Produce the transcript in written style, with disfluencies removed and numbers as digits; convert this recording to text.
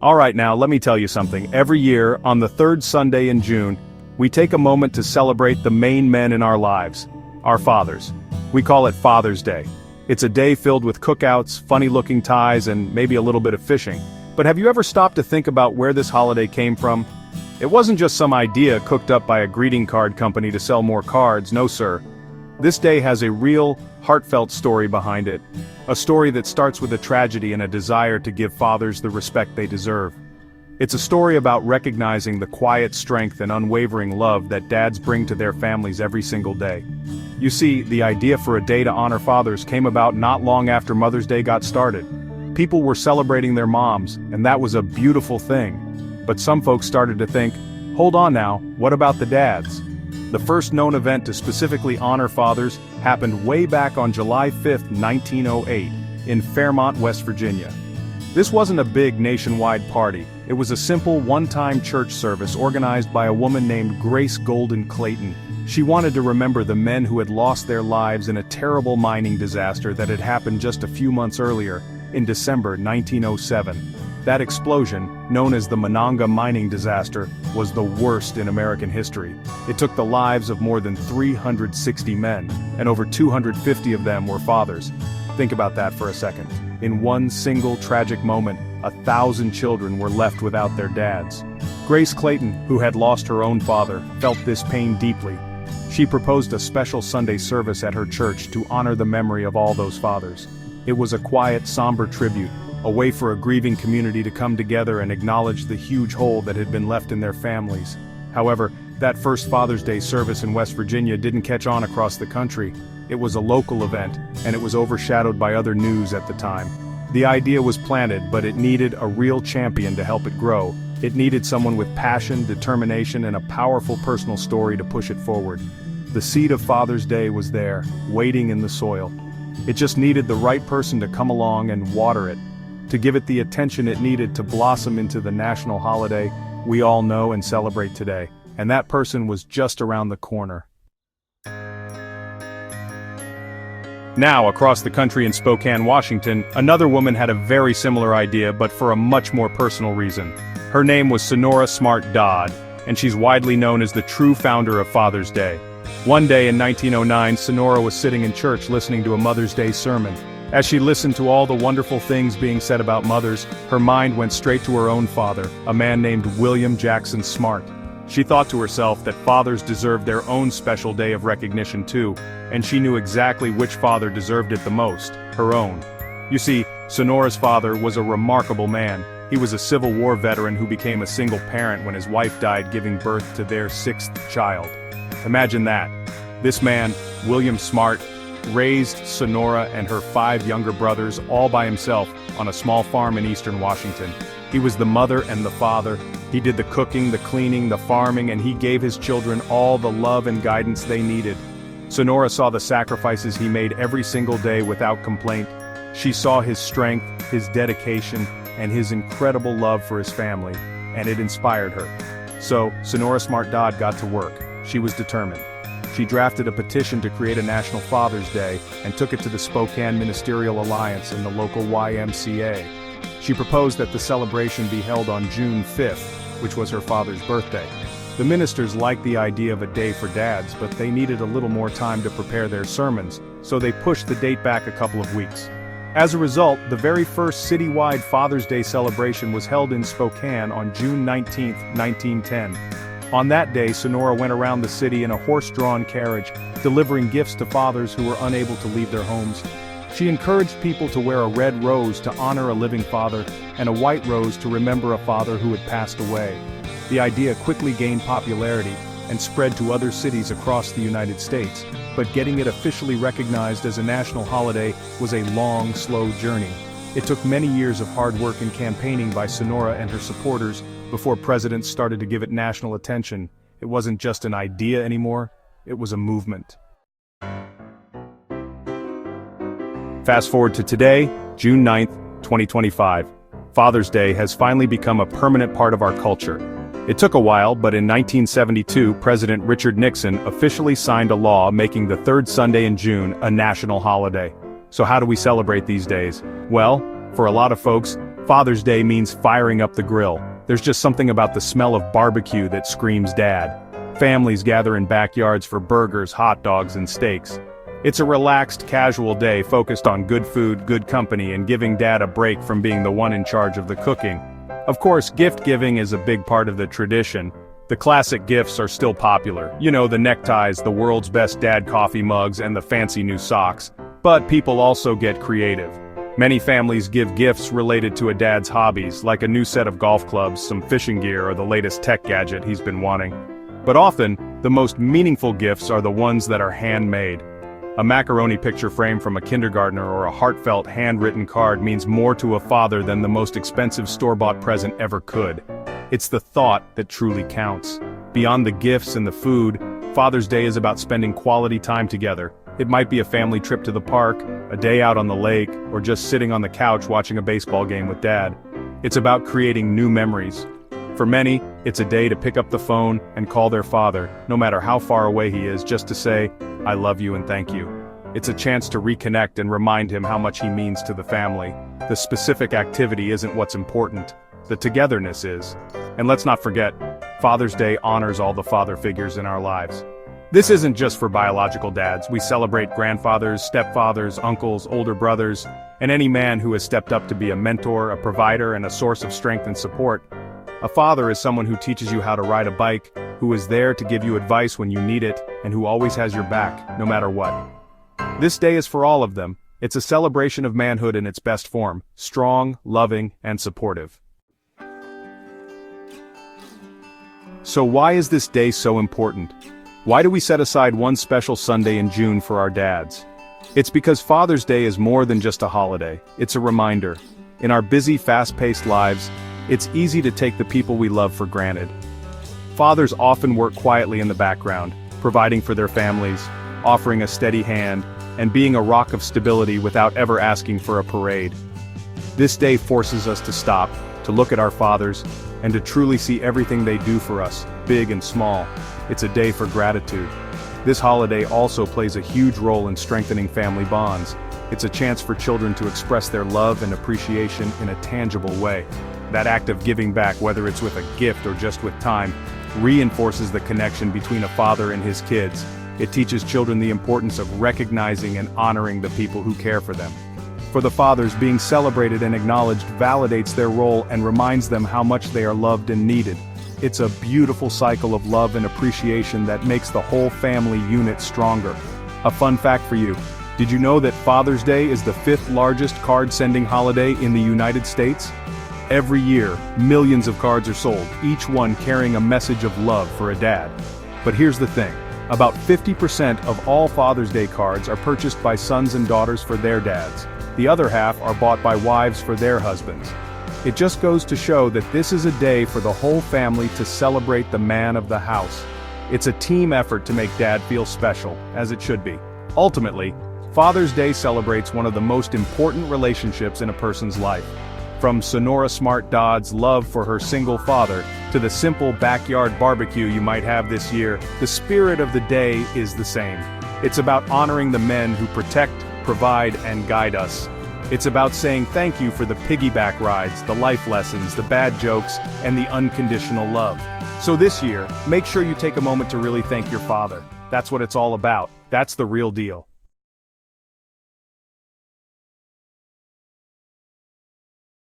Alright, now let me tell you something. Every year, on the third Sunday in June, we take a moment to celebrate the main men in our lives, our fathers. We call it Father's Day. It's a day filled with cookouts, funny-looking ties, and maybe a little bit of fishing. But have you ever stopped to think about where this holiday came from? It wasn't just some idea cooked up by a greeting card company to sell more cards, no sir. This day has a real, heartfelt story behind it. A story that starts with a tragedy and a desire to give fathers the respect they deserve. It's a story about recognizing the quiet strength and unwavering love that dads bring to their families every single day. You see, the idea for a day to honor fathers came about not long after Mother's Day got started. People were celebrating their moms, and that was a beautiful thing. But some folks started to think, hold on now, what about the dads? The first known event to specifically honor fathers happened way back on July 5, 1908, in Fairmont, West Virginia. This wasn't a big nationwide party. It was a simple one-time church service organized by a woman named Grace Golden Clayton. She wanted to remember the men who had lost their lives in a terrible mining disaster that had happened just a few months earlier, in December 1907. That explosion, known as the Monongah mining disaster, was the worst in American history. It took the lives of more than 360 men, and over 250 of them were fathers. Think about that for a second. In one single tragic moment, 1,000 children were left without their dads. Grace Clayton, who had lost her own father, felt this pain deeply. She proposed a special Sunday service at her church to honor the memory of all those fathers. It was a quiet, somber tribute, a way for a grieving community to come together and acknowledge the huge hole that had been left in their families. However, that first Father's Day service in West Virginia didn't catch on across the country. It was a local event, and it was overshadowed by other news at the time. The idea was planted, but it needed a real champion to help it grow. It needed someone with passion, determination, and a powerful personal story to push it forward. The seed of Father's Day was there, waiting in the soil. It just needed the right person to come along and water it, to give it the attention it needed to blossom into the national holiday we all know and celebrate today. And that person was just around the corner. Now, across the country in Spokane, Washington, another woman had a very similar idea, but for a much more personal reason. Her name was Sonora Smart Dodd, and she's widely known as the true founder of Father's Day. One day in 1909, Sonora was sitting in church listening to a Mother's Day sermon. As she listened to all the wonderful things being said about mothers, her mind went straight to her own father, a man named William Jackson Smart. She thought to herself that fathers deserved their own special day of recognition too, and she knew exactly which father deserved it the most, her own. You see, Sonora's father was a remarkable man. He was a Civil War veteran who became a single parent when his wife died giving birth to their sixth child. Imagine that. This man, William Smart, raised Sonora and her 5 younger brothers all by himself on a small farm in eastern Washington. He was the mother and the father. He did the cooking, the cleaning, the farming, and he gave his children all the love and guidance they needed. Sonora saw the sacrifices he made every single day without complaint. She saw his strength, his dedication, and his incredible love for his family, and it inspired her. So, Sonora Smart Dodd got to work. She was determined. She drafted a petition to create a National Father's Day and took it to the Spokane Ministerial Alliance and the local YMCA. She proposed that the celebration be held on June 5th, which was her father's birthday. The ministers liked the idea of a day for dads, but they needed a little more time to prepare their sermons, so they pushed the date back a couple of weeks. As a result, the very first citywide Father's Day celebration was held in Spokane on June 19, 1910. On that day, Sonora went around the city in a horse-drawn carriage, delivering gifts to fathers who were unable to leave their homes. She encouraged people to wear a red rose to honor a living father, and a white rose to remember a father who had passed away. The idea quickly gained popularity and spread to other cities across the United States, but getting it officially recognized as a national holiday was a long, slow journey. It took many years of hard work and campaigning by Sonora and her supporters before presidents started to give it national attention. It wasn't just an idea anymore, it was a movement. Fast forward to today, June 9th, 2025. Father's Day has finally become a permanent part of our culture. It took a while, but in 1972, President Richard Nixon officially signed a law making the third Sunday in June a national holiday. So how do we celebrate these days? Well, for a lot of folks, Father's Day means firing up the grill. There's just something about the smell of barbecue that screams dad. Families gather in backyards for burgers, hot dogs, and steaks. It's a relaxed, casual day focused on good food, good company, and giving dad a break from being the one in charge of the cooking. Of course, gift giving is a big part of the tradition. The classic gifts are still popular. You know, the neckties, the world's best dad coffee mugs, and the fancy new socks. But people also get creative. Many families give gifts related to a dad's hobbies, like a new set of golf clubs, some fishing gear, or the latest tech gadget he's been wanting. But often, the most meaningful gifts are the ones that are handmade. A macaroni picture frame from a kindergartner or a heartfelt handwritten card means more to a father than the most expensive store-bought present ever could. It's the thought that truly counts. Beyond the gifts and the food, Father's Day is about spending quality time together. It might be a family trip to the park, a day out on the lake, or just sitting on the couch watching a baseball game with dad. It's about creating new memories. For many, it's a day to pick up the phone and call their father, no matter how far away he is, just to say, "I love you and thank you." It's a chance to reconnect and remind him how much he means to the family. The specific activity isn't what's important. The togetherness is. And let's not forget, Father's Day honors all the father figures in our lives. This isn't just for biological dads. We celebrate grandfathers, stepfathers, uncles, older brothers, and any man who has stepped up to be a mentor, a provider, and a source of strength and support. A father is someone who teaches you how to ride a bike, who is there to give you advice when you need it, and who always has your back, no matter what. This day is for all of them. It's a celebration of manhood in its best form, strong, loving, and supportive. So why is this day so important? Why do we set aside one special Sunday in June for our dads? It's because Father's Day is more than just a holiday. It's a reminder. In our busy, fast-paced lives, it's easy to take the people we love for granted. Fathers often work quietly in the background, providing for their families, offering a steady hand, and being a rock of stability without ever asking for a parade. This day forces us to stop, to look at our fathers, and to truly see everything they do for us, big and small. It's a day for gratitude. This holiday also plays a huge role in strengthening family bonds. It's a chance for children to express their love and appreciation in a tangible way. That act of giving back, whether it's with a gift or just with time, reinforces the connection between a father and his kids. It teaches children the importance of recognizing and honoring the people who care for them. For the fathers, being celebrated and acknowledged validates their role and reminds them how much they are loved and needed. It's a beautiful cycle of love and appreciation that makes the whole family unit stronger. A fun fact for you: did you know that Father's Day is the 5th largest card-sending holiday in the United States? Every year, millions of cards are sold, each one carrying a message of love for a dad. But here's the thing. About 50% of all Father's Day cards are purchased by sons and daughters for their dads. The other half are bought by wives for their husbands. It just goes to show that this is a day for the whole family to celebrate the man of the house. It's a team effort to make dad feel special, as it should be. Ultimately, Father's Day celebrates one of the most important relationships in a person's life. From Sonora Smart Dodd's love for her single father, to the simple backyard barbecue you might have this year, the spirit of the day is the same. It's about honoring the men who protect, provide, and guide us. It's about saying thank you for the piggyback rides, the life lessons, the bad jokes, and the unconditional love. So this year, make sure you take a moment to really thank your father. That's what it's all about. That's the real deal.